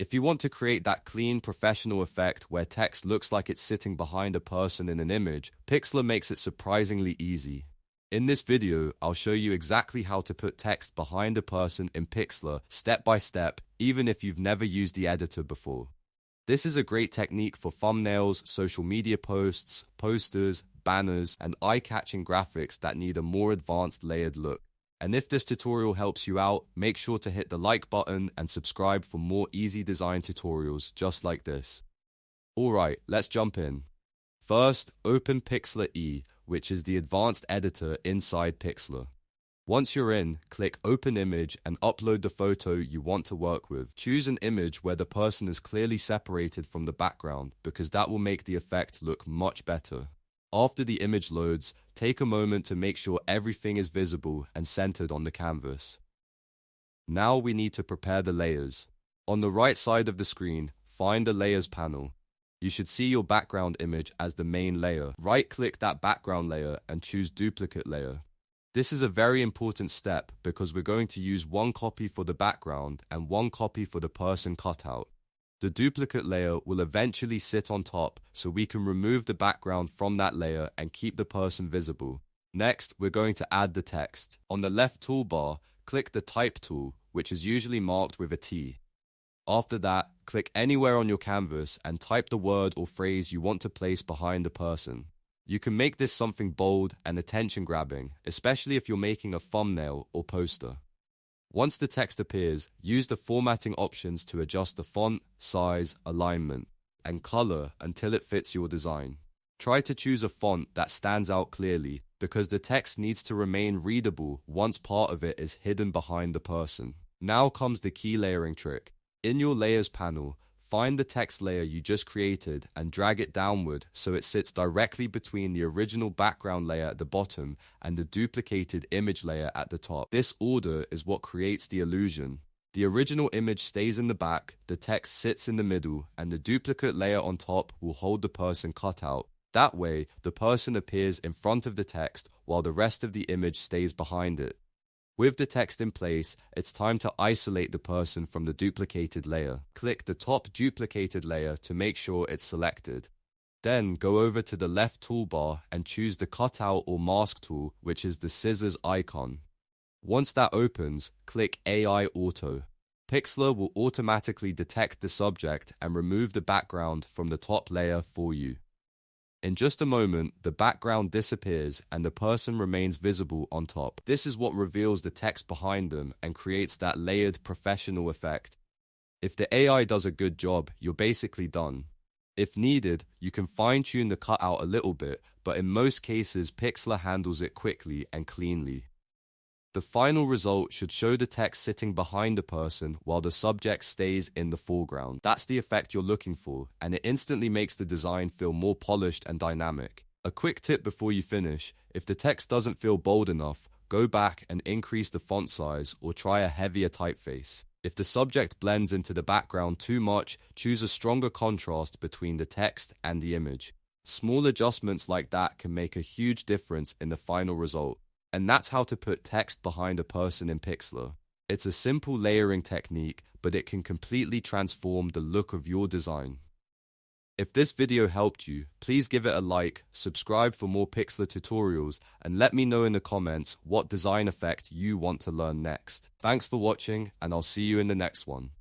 If you want to create that clean, professional effect where text looks like it's sitting behind a person in an image, Pixlr makes it surprisingly easy. In this video, I'll show you exactly how to put text behind a person in Pixlr step by step, even if you've never used the editor before. This is a great technique for thumbnails, social media posts, posters, banners, and eye-catching graphics that need a more advanced layered look. And if this tutorial helps you out, make sure to hit the like button and subscribe for more easy design tutorials just like this. Alright, let's jump in. First, open Pixlr E, which is the advanced editor inside Pixlr. Once you're in, click Open Image and upload the photo you want to work with. Choose an image where the person is clearly separated from the background, because that will make the effect look much better. After the image loads, take a moment to make sure everything is visible and centered on the canvas. Now we need to prepare the layers. On the right side of the screen, find the Layers panel. You should see your background image as the main layer. Right-click that background layer and choose Duplicate Layer. This is a very important step because we're going to use one copy for the background and one copy for the person cutout. The duplicate layer will eventually sit on top, so we can remove the background from that layer and keep the person visible. Next, we're going to add the text. On the left toolbar, click the Type tool, which is usually marked with a T. After that, click anywhere on your canvas and type the word or phrase you want to place behind the person. You can make this something bold and attention-grabbing, especially if you're making a thumbnail or poster. Once the text appears, use the formatting options to adjust the font, size, alignment, and color until it fits your design. Try to choose a font that stands out clearly, because the text needs to remain readable once part of it is hidden behind the person. Now comes the key layering trick. In your Layers panel, find the text layer you just created and drag it downward so it sits directly between the original background layer at the bottom and the duplicated image layer at the top. This order is what creates the illusion. The original image stays in the back, the text sits in the middle, and the duplicate layer on top will hold the person cut out. That way, the person appears in front of the text while the rest of the image stays behind it. With the text in place, it's time to isolate the person from the duplicated layer. Click the top duplicated layer to make sure it's selected. Then go over to the left toolbar and choose the Cutout or Mask tool, which is the scissors icon. Once that opens, click AI Auto. Pixlr will automatically detect the subject and remove the background from the top layer for you. In just a moment, the background disappears and the person remains visible on top. This is what reveals the text behind them and creates that layered professional effect. If the AI does a good job, you're basically done. If needed, you can fine-tune the cutout a little bit, but in most cases, Pixlr handles it quickly and cleanly. The final result should show the text sitting behind the person while the subject stays in the foreground. That's the effect you're looking for, and it instantly makes the design feel more polished and dynamic. A quick tip before you finish: if the text doesn't feel bold enough, go back and increase the font size or try a heavier typeface. If the subject blends into the background too much, choose a stronger contrast between the text and the image. Small adjustments like that can make a huge difference in the final result. And that's how to put text behind a person in Pixlr. It's a simple layering technique, but it can completely transform the look of your design. If this video helped you, please give it a like, subscribe for more Pixlr tutorials, and let me know in the comments what design effect you want to learn next. Thanks for watching, and I'll see you in the next one.